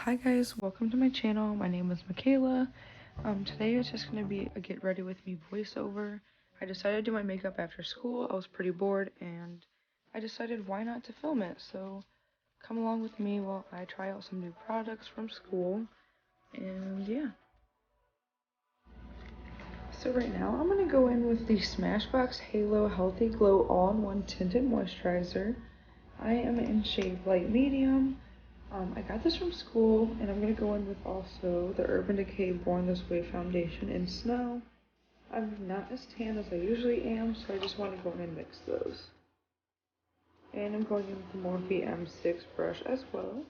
Hi guys, welcome to my channel. My name is Michaela. Today is just going to be a get ready with me voiceover. I decided to do my makeup after school. I was pretty bored and I decided why not to film it. So come along with me while I try out some new products from school. And yeah. So right now I'm going to go in with the Smashbox Halo Healthy Glow All-in-One Tinted Moisturizer. I am in shade light medium. I got this from school, and I'm going to go in with also the Urban Decay Born This Way foundation in Snow. I'm not as tan as I usually am, so I just want to go in and mix those. And I'm going in with the Morphe M6 brush as well.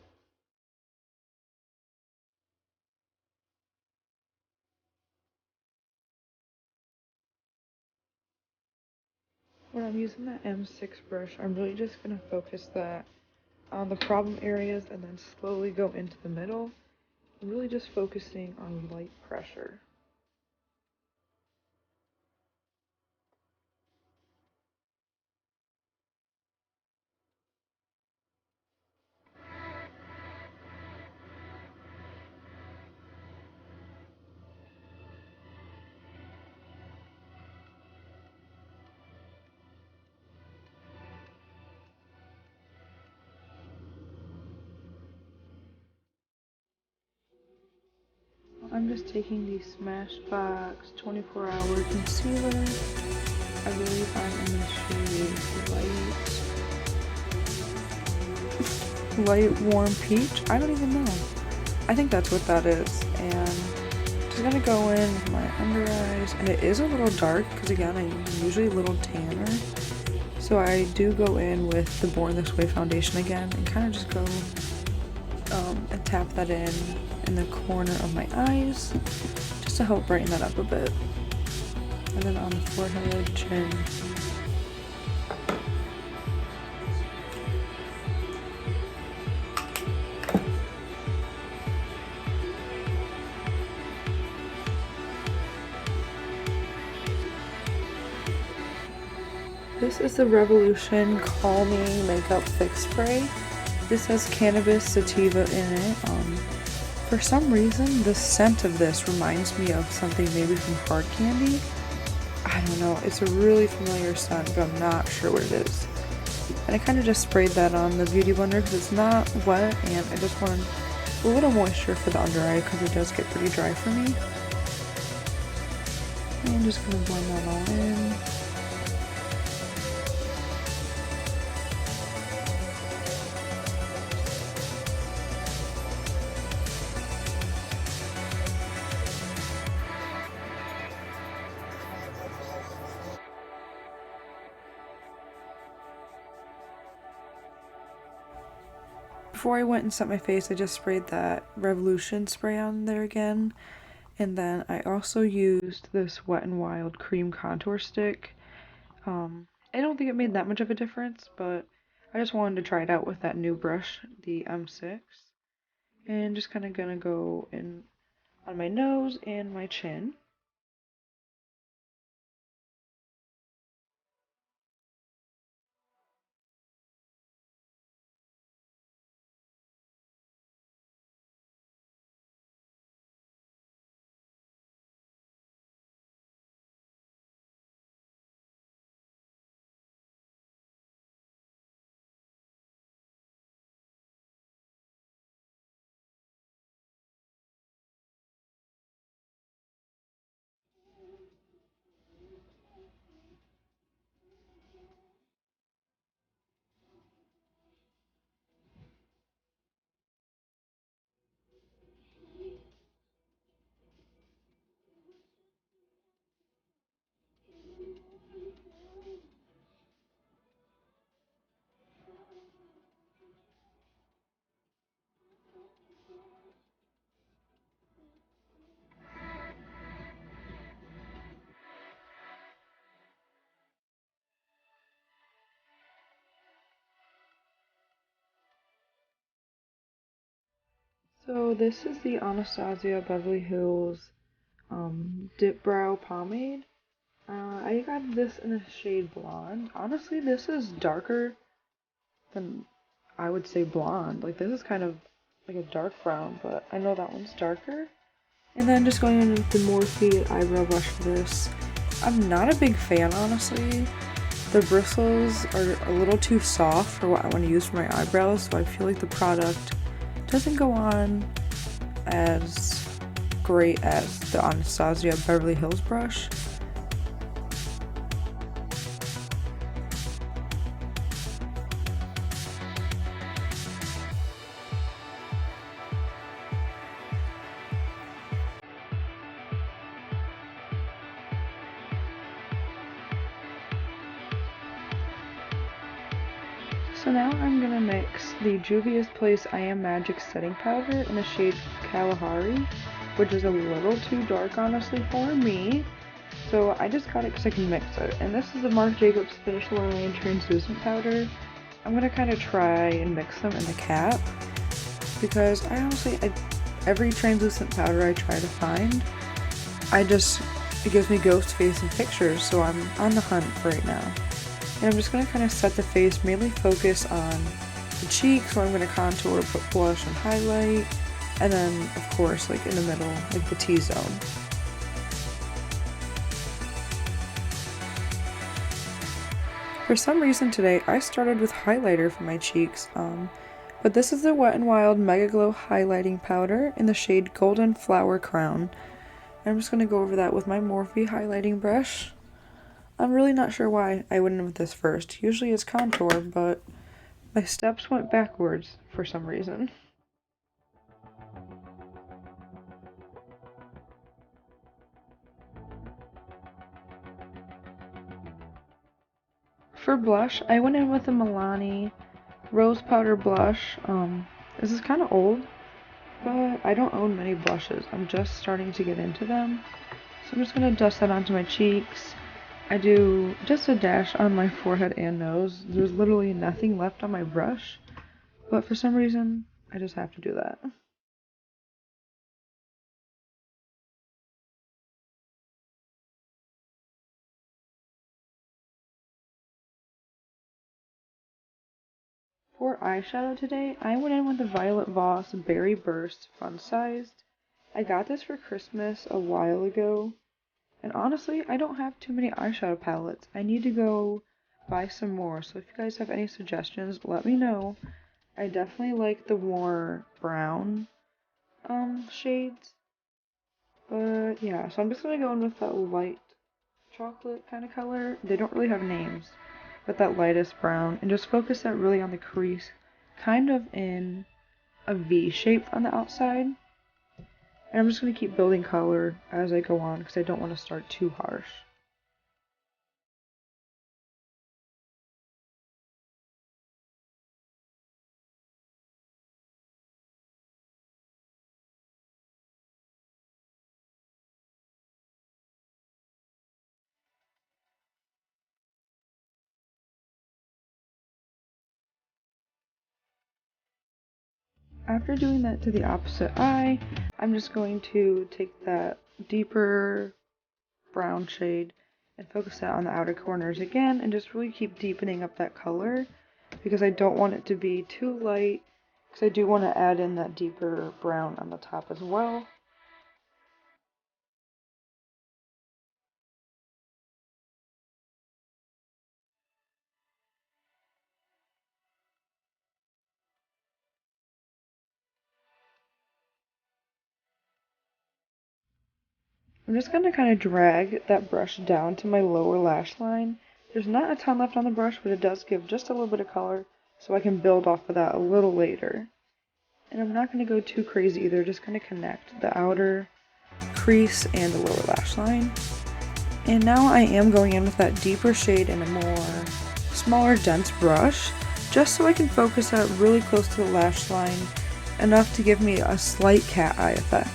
When I'm using that M6 brush, I'm really just going to focus that on the problem areas and then slowly go into the middle. I'm really just focusing on light pressure. I'm just taking the Smashbox 24-hour concealer. I believe I'm in the shade light warm peach. I don't even know. I think that's what that is. And just gonna go in with my under eyes, and it is a little dark because again I'm usually a little tanner. So I do go in with the Born This Way foundation again and kind of just go and tap that in the corner of my eyes just to help brighten that up a bit. And then on the forehead, chin. This is the Revolution Calming Makeup Fix Spray. This has cannabis sativa in it. For some reason, the scent of this reminds me of something maybe from hard candy. I don't know, it's a really familiar scent, but I'm not sure what it is. And I kind of just sprayed that on the Beauty Blender because it's not wet, and I just wanted a little moisture for the under eye because it does get pretty dry for me. And I'm just going to blend that all in. Before I went and set my face, I just sprayed that Revolution spray on there again. And then I also used this Wet n Wild cream contour stick. I don't think it made that much of a difference, but I just wanted to try it out with that new brush, the M6. And just kind of gonna go in on my nose and my chin. So this is the Anastasia Beverly Hills Dip Brow Pomade. I got this in the shade blonde. Honestly, this is darker than I would say blonde. Like this is kind of like a dark brown, but I know that one's darker. And then just going in with the Morphe eyebrow brush for this. I'm not a big fan, honestly. The bristles are a little too soft for what I want to use for my eyebrows, so I feel like the product doesn't go on as great as the Anastasia Beverly Hills brush. So now I'm going to mix the Juvia's Place I Am Magic setting powder in the shade Kalahari, which is a little too dark honestly for me. So I just got it because I can mix it. And this is the Marc Jacobs Finish Line translucent powder. I'm going to kind of try and mix them in the cap, because I honestly, every translucent powder I try to find, it gives me ghost face in pictures, so I'm on the hunt right now. And I'm just going to kind of set the face, mainly focus on the cheeks, where I'm going to contour, put blush and highlight, and then of course like in the middle, like the T-zone. For some reason today, I started with highlighter for my cheeks, but this is the Wet n Wild Mega Glow Highlighting Powder in the shade Golden Flower Crown. And I'm just going to go over that with my Morphe highlighting brush. I'm really not sure why I went in with this first. Usually it's contour, but my steps went backwards for some reason. For blush, I went in with the Milani Rose Powder Blush. This is kind of old, but I don't own many blushes. I'm just starting to get into them. So I'm just going to dust that onto my cheeks. I do just a dash on my forehead and nose. There's literally nothing left on my brush, but for some reason, I just have to do that. For eyeshadow today, I went in with the Violet Voss Berry Burst Fun Sized. I got this for Christmas a while ago, and honestly, I don't have too many eyeshadow palettes. I need to go buy some more, so if you guys have any suggestions, let me know. I definitely like the more brown shades, but yeah, so I'm just gonna go in with that light chocolate kind of color. They don't really have names, but that lightest brown, and just focus that really on the crease, kind of in a V shape on the outside. And I'm just going to keep building color as I go on because I don't want to start too harsh. After doing that to the opposite eye, I'm just going to take that deeper brown shade and focus that on the outer corners again and just really keep deepening up that color because I don't want it to be too light because I do want to add in that deeper brown on the top as well. I'm just going to kind of drag that brush down to my lower lash line. There's not a ton left on the brush, but it does give just a little bit of color, so I can build off of that a little later. And I'm not going to go too crazy either, just going to connect the outer crease and the lower lash line. And now I am going in with that deeper shade and a more smaller, dense brush, just so I can focus that really close to the lash line, enough to give me a slight cat eye effect.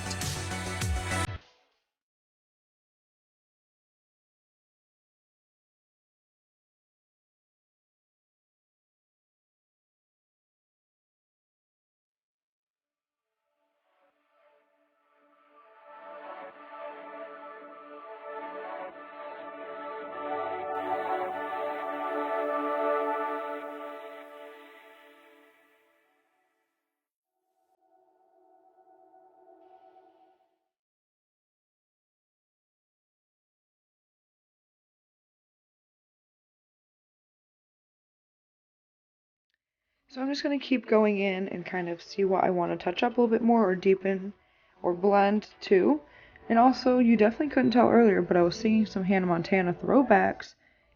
So I'm just going to keep going in and kind of see what I want to touch up a little bit more or deepen or blend too. And also, you definitely couldn't tell earlier, but I was singing some Hannah Montana throwbacks.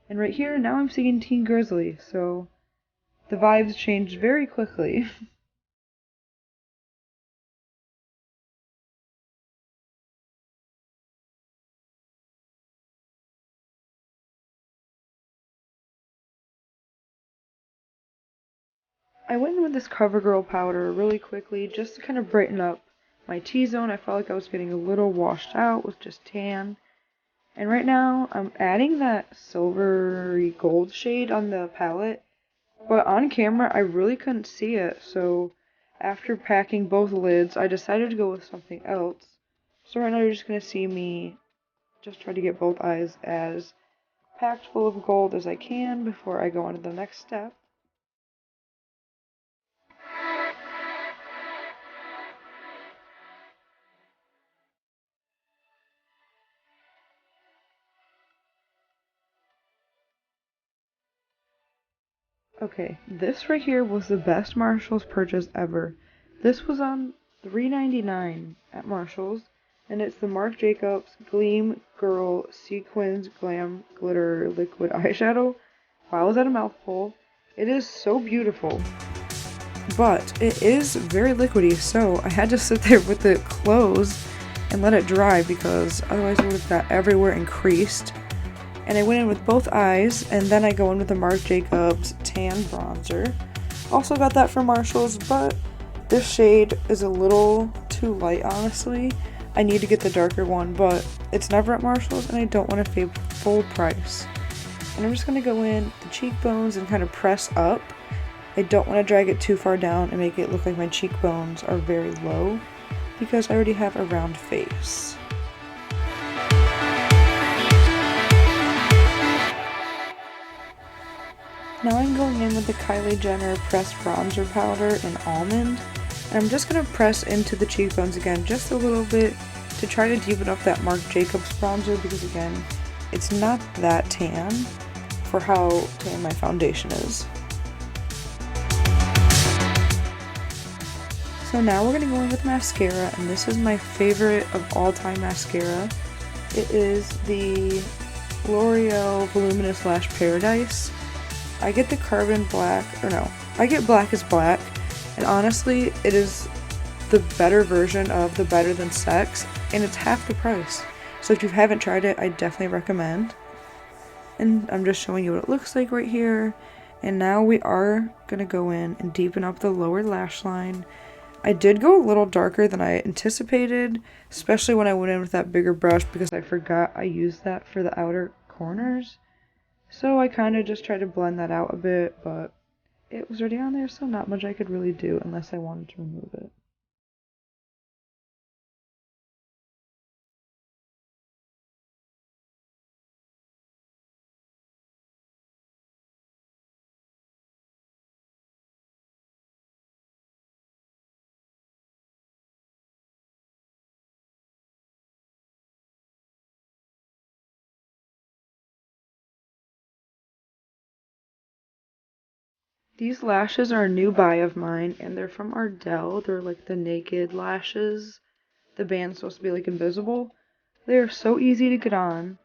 And right here, now I'm singing Teen Grizzly, so the vibes changed very quickly. I went in with this CoverGirl powder really quickly just to kind of brighten up my T-zone. I felt like I was getting a little washed out with just tan. And right now, I'm adding that silvery gold shade on the palette. But on camera, I really couldn't see it, so after packing both lids, I decided to go with something else. So right now you're just going to see me just try to get both eyes as packed full of gold as I can before I go on to the next step. Okay, this right here was the best Marshalls purchase ever. This was on $3.99 at Marshalls, and it's the Marc Jacobs Gleam Girl Sequins Glam Glitter Liquid Eyeshadow. Wow, is that a mouthful? It is so beautiful, but it is very liquidy, so I had to sit there with it closed and let it dry because otherwise it would have got everywhere and creased. And I went in with both eyes, and then I go in with the Marc Jacobs Tan Bronzer. Also got that from Marshalls, but this shade is a little too light, honestly. I need to get the darker one, but it's never at Marshalls, and I don't want to pay full price. And I'm just going to go in the cheekbones and kind of press up. I don't want to drag it too far down and make it look like my cheekbones are very low, because I already have a round face. Now I'm going in with the Kylie Jenner Pressed Bronzer Powder in Almond, and I'm just going to press into the cheekbones again just a little bit to try to deepen up that Marc Jacobs bronzer because again, it's not that tan for how tan my foundation is. So now we're going to go in with mascara, and this is my favorite of all time mascara. It is the L'Oreal Voluminous Lash Paradise. I get the Carbon Black, or no, I get Black is Black, and honestly, it is the better version of the Better Than Sex, and it's half the price. So if you haven't tried it, I definitely recommend. And I'm just showing you what it looks like right here. And now we are going to go in and deepen up the lower lash line. I did go a little darker than I anticipated, especially when I went in with that bigger brush because I forgot I used that for the outer corners. So I kind of just tried to blend that out a bit, but it was already on there, so not much I could really do unless I wanted to remove it. These lashes are a new buy of mine, and they're from Ardell. They're like the naked lashes. The band's supposed to be like invisible. They're so easy to get on.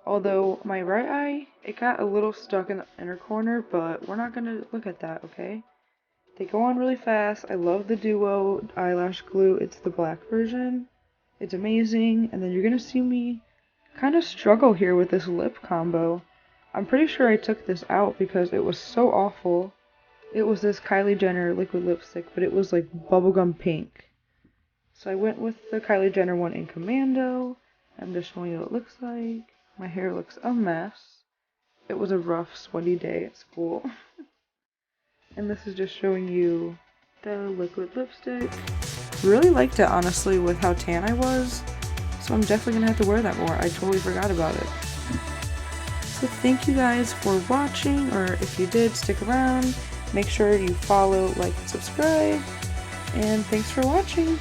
Although my right eye, it got a little stuck in the inner corner, but we're not going to look at that, okay? They go on really fast. I love the Duo eyelash glue. It's the black version. It's amazing. And then you're going to see me kind of struggle here with this lip combo. I'm pretty sure I took this out because it was so awful. It was this Kylie Jenner liquid lipstick, but it was like bubblegum pink. So I went with the Kylie Jenner one in Commando. I'm just showing you what it looks like. My hair looks a mess. It was a rough, sweaty day at school. And this is just showing you the liquid lipstick. Really liked it, honestly, with how tan I was. So I'm definitely going to have to wear that more. I totally forgot about it. So thank you guys for watching, or if you did, stick around. Make sure you follow, like, and subscribe. And thanks for watching.